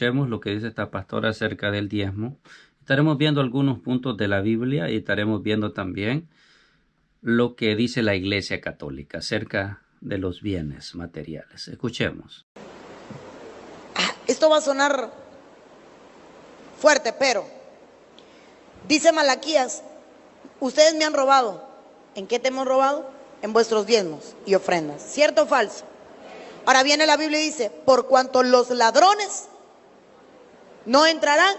Escuchemos lo que dice esta pastora acerca del diezmo. Estaremos viendo algunos puntos de la Biblia y estaremos viendo también lo que dice la Iglesia Católica acerca de los bienes materiales. Escuchemos. Esto va a sonar fuerte, pero dice Malaquías, ustedes me han robado. ¿En qué te hemos robado? En vuestros diezmos y ofrendas. ¿Cierto o falso? Ahora viene la Biblia y dice, por cuanto los ladrones no entrarán,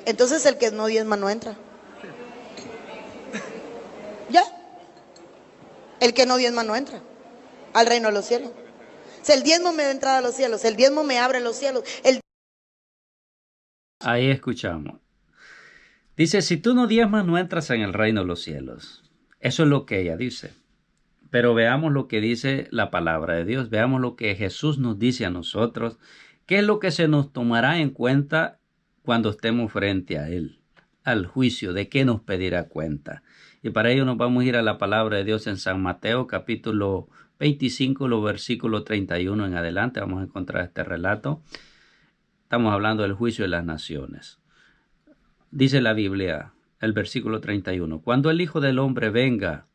entonces el que no diezma no entra. Ya. El que no diezma no entra al reino de los cielos. Si el diezmo me da entrada a los cielos, el diezmo me abre los cielos. Ahí escuchamos. Dice, si tú no diezmas, no entras en el reino de los cielos. Eso es lo que ella dice. Pero veamos lo que dice la palabra de Dios. Veamos lo que Jesús nos dice a nosotros. ¿Qué es lo que se nos tomará en cuenta cuando estemos frente a Él? Al juicio, ¿de qué nos pedirá cuenta? Y para ello nos vamos a ir a la palabra de Dios en San Mateo, capítulo 25, los versículos 31 en adelante. Vamos a encontrar este relato. Estamos hablando del juicio de las naciones. Dice la Biblia, el versículo 31. Cuando el Hijo del Hombre venga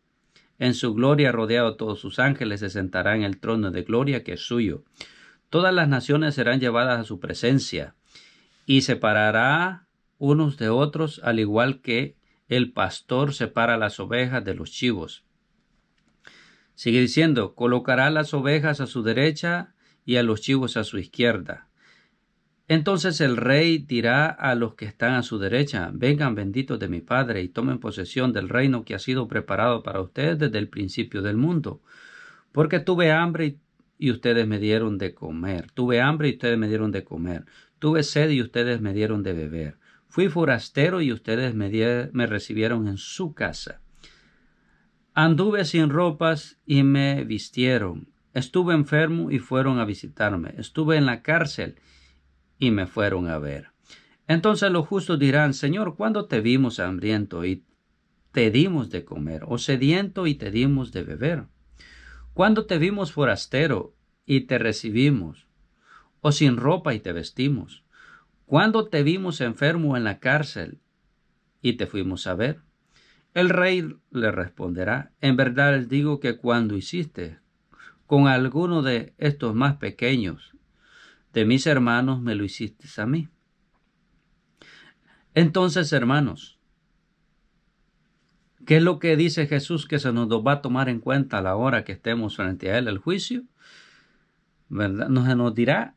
en su gloria, rodeado de todos sus ángeles, se sentará en el trono de gloria que es suyo. Todas las naciones serán llevadas a su presencia y separará unos de otros, al igual que el pastor separa las ovejas de los chivos. Sigue diciendo, colocará las ovejas a su derecha y a los chivos a su izquierda. Entonces el rey dirá a los que están a su derecha, vengan benditos de mi Padre y tomen posesión del reino que ha sido preparado para ustedes desde el principio del mundo. Porque tuve hambre y ustedes me dieron de comer. Tuve hambre y ustedes me dieron de comer. Tuve sed y ustedes me dieron de beber. Fui forastero y ustedes me recibieron en su casa. Anduve sin ropas y me vistieron. Estuve enfermo y fueron a visitarme. Estuve en la cárcel y me fueron a ver. Entonces los justos dirán, Señor, ¿cuándo te vimos hambriento y te dimos de comer, o sediento y te dimos de beber? ¿Cuándo te vimos forastero y te recibimos, o sin ropa y te vestimos? ¿Cuándo te vimos enfermo en la cárcel y te fuimos a ver? El rey le responderá, en verdad les digo que cuando hiciste con alguno de estos más pequeños de mis hermanos, me lo hiciste a mí. Entonces, hermanos, ¿qué es lo que dice Jesús que se nos va a tomar en cuenta a la hora que estemos frente a Él, el juicio? ¿Verdad? Nos dirá,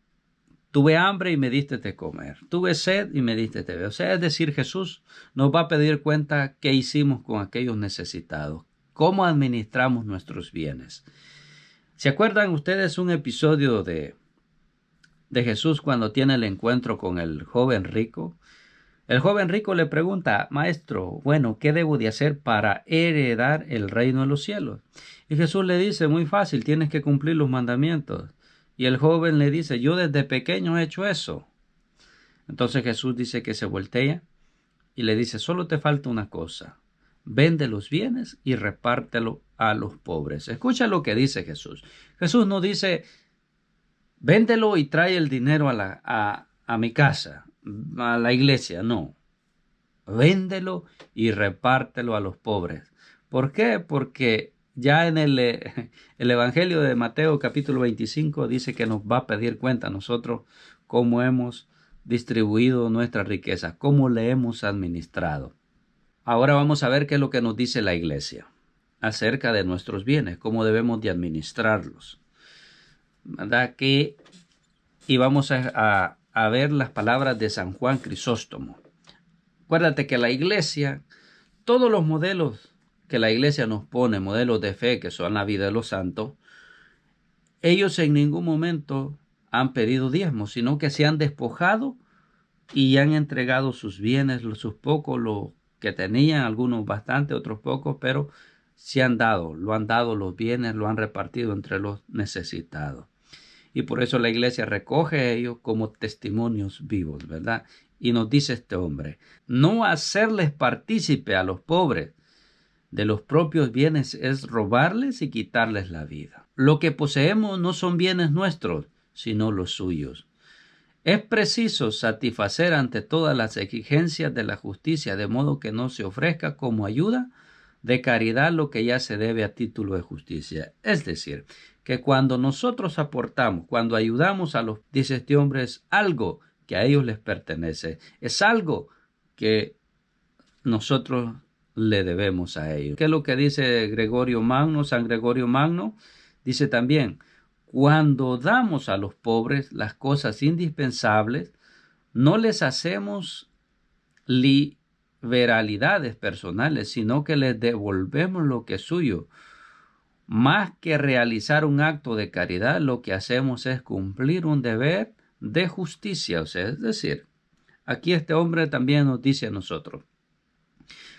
tuve hambre y me diste de comer, tuve sed y me diste de beber. O sea, es decir, Jesús nos va a pedir cuenta qué hicimos con aquellos necesitados, cómo administramos nuestros bienes. ¿Se acuerdan ustedes un episodio de Jesús cuando tiene el encuentro con el joven rico? El joven rico le pregunta, Maestro, bueno, ¿qué debo de hacer para heredar el reino de los cielos? Y Jesús le dice, muy fácil, tienes que cumplir los mandamientos. Y el joven le dice, yo desde pequeño he hecho eso. Entonces Jesús dice que se voltea y le dice, solo te falta una cosa. Vende los bienes y repártelo a los pobres. Escucha lo que dice Jesús. Jesús no dice, véndelo y trae el dinero a mi casa, a la iglesia. No. Véndelo y repártelo a los pobres. ¿Por qué? Porque ya en el Evangelio de Mateo capítulo 25 dice que nos va a pedir cuenta a nosotros cómo hemos distribuido nuestras riquezas, cómo le hemos administrado. Ahora vamos a ver qué es lo que nos dice la iglesia acerca de nuestros bienes, cómo debemos de administrarlos. ¿Verdad? Y vamos a ver las palabras de San Juan Crisóstomo. Acuérdate que la iglesia, todos los modelos que la iglesia nos pone, modelos de fe que son la vida de los santos, ellos en ningún momento han pedido diezmos, sino que se han despojado y han entregado sus bienes, sus pocos, lo que tenían, algunos bastante, otros pocos, pero se han dado, lo han dado los bienes, lo han repartido entre los necesitados. Y por eso la iglesia recoge a ellos como testimonios vivos, ¿verdad? Y nos dice este hombre, no hacerles partícipe a los pobres de los propios bienes es robarles y quitarles la vida. Lo que poseemos no son bienes nuestros, sino los suyos. Es preciso satisfacer ante todas las exigencias de la justicia, de modo que no se ofrezca como ayuda de caridad lo que ya se debe a título de justicia. Es decir, que cuando nosotros aportamos, cuando ayudamos a los, dice este hombre, es algo que a ellos les pertenece, es algo que nosotros le debemos a ellos. ¿Qué es lo que dice Gregorio Magno, San Gregorio Magno? Dice también, cuando damos a los pobres las cosas indispensables, no les hacemos liberalidades personales, sino que les devolvemos lo que es suyo. Más que realizar un acto de caridad, lo que hacemos es cumplir un deber de justicia. O sea, es decir, aquí este hombre también nos dice a nosotros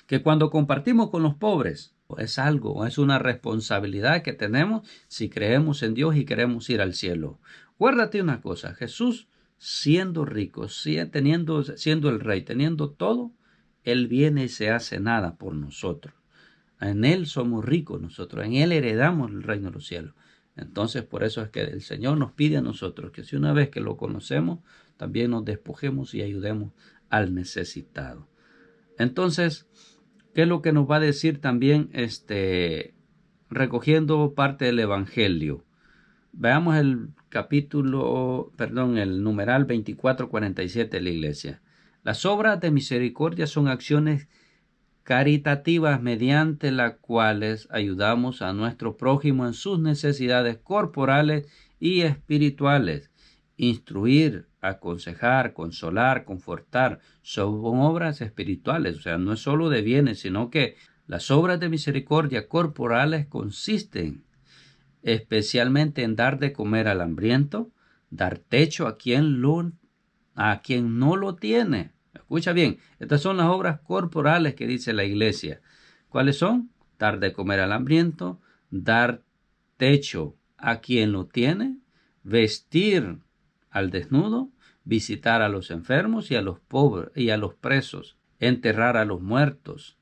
que cuando compartimos con los pobres, es algo, es una responsabilidad que tenemos si creemos en Dios y queremos ir al cielo. Guárdate una cosa, Jesús siendo rico, siendo el rey, teniendo todo, Él viene y se hace nada por nosotros. En Él somos ricos nosotros, en Él heredamos el reino de los cielos. Entonces por eso es que el Señor nos pide a nosotros que si una vez que lo conocemos, también nos despojemos y ayudemos al necesitado. Entonces, ¿qué es lo que nos va a decir también recogiendo parte del Evangelio? Veamos el el numeral 2447 de la Iglesia. Las obras de misericordia son acciones caritativas mediante las cuales ayudamos a nuestro prójimo en sus necesidades corporales y espirituales. Instruir, aconsejar, consolar, confortar, son obras espirituales, o sea, no es solo de bienes, sino que las obras de misericordia corporales consisten especialmente en dar de comer al hambriento, dar techo a quien no lo tiene. Escucha bien, estas son las obras corporales que dice la Iglesia. ¿Cuáles son? Dar de comer al hambriento, dar techo a quien lo tiene, vestir al desnudo, visitar a los enfermos y a los pobres y a los presos, enterrar a los muertos.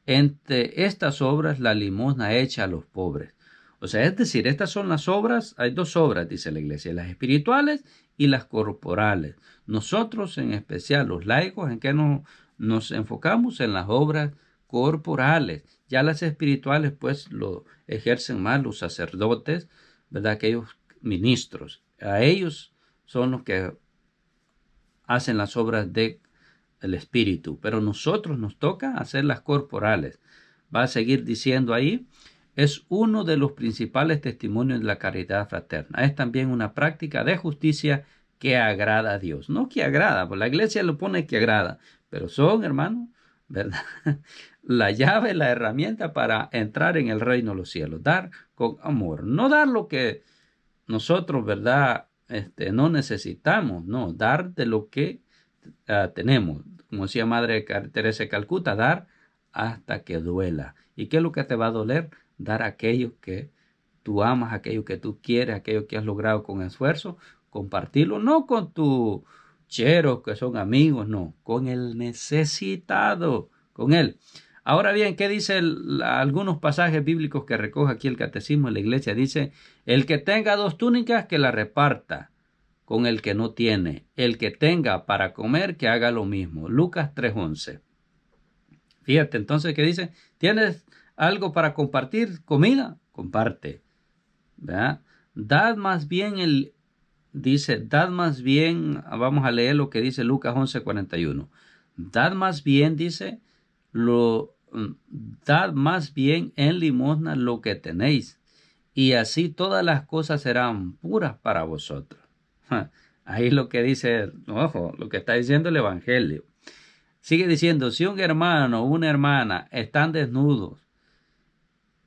Entre estas obras la limosna hecha a los pobres. O sea, es decir, estas son las obras, hay dos obras, dice la Iglesia, las espirituales y las corporales. Nosotros, en especial los laicos, ¿en qué nos enfocamos? En las obras corporales. Ya las espirituales, pues, lo ejercen más los sacerdotes, ¿verdad? Aquellos ministros. A ellos son los que hacen las obras del Espíritu. Pero nosotros nos toca hacer las corporales. Va a seguir diciendo ahí, es uno de los principales testimonios de la caridad fraterna. Es también una práctica de justicia que agrada a Dios. No que agrada, pues la Iglesia lo pone que agrada, pero son, hermanos, ¿verdad? La llave, la herramienta para entrar en el reino de los cielos. Dar con amor. No dar lo que nosotros, ¿verdad? No necesitamos, no. Dar de lo que tenemos. Como decía Madre Teresa de Calcuta, dar hasta que duela. ¿Y qué es lo que te va a doler? Dar aquello que tú amas, aquello que tú quieres, aquello que has logrado con esfuerzo, compartirlo, no con tus cheros que son amigos, no, con el necesitado, con él. Ahora bien, ¿qué dice algunos pasajes bíblicos que recoge aquí el Catecismo de la Iglesia? Dice, el que tenga 2 túnicas que la reparta con el que no tiene, el que tenga para comer que haga lo mismo. Lucas 3:11. Fíjate, entonces, ¿qué dice? ¿Tienes algo para compartir? ¿Comida? Comparte. ¿Verdad? Dad más bien vamos a leer lo que dice Lucas 11:41. Dad más bien, dice, dad más bien en limosna lo que tenéis, y así todas las cosas serán puras para vosotros. Ahí es lo que dice, ojo, lo que está diciendo el Evangelio. Sigue diciendo, si un hermano o una hermana están desnudos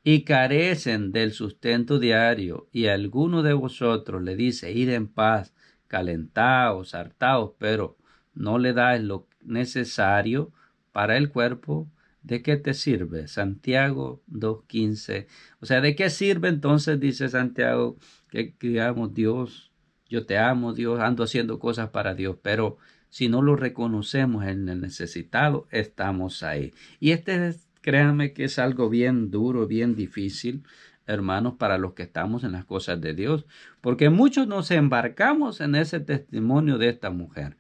y carecen del sustento diario, y alguno de vosotros le dice, id en paz, calentaos, hartaos, pero no le dais lo necesario para el cuerpo, ¿de qué te sirve? Santiago 2:15. O sea, ¿de qué sirve entonces, dice Santiago, que digamos, Dios, yo te amo, Dios, ando haciendo cosas para Dios, pero si no lo reconocemos en el necesitado, estamos ahí. Y créanme que es algo bien duro, bien difícil. hermanos, para los que estamos en las cosas de Dios, porque muchos nos embarcamos en ese testimonio de esta mujer.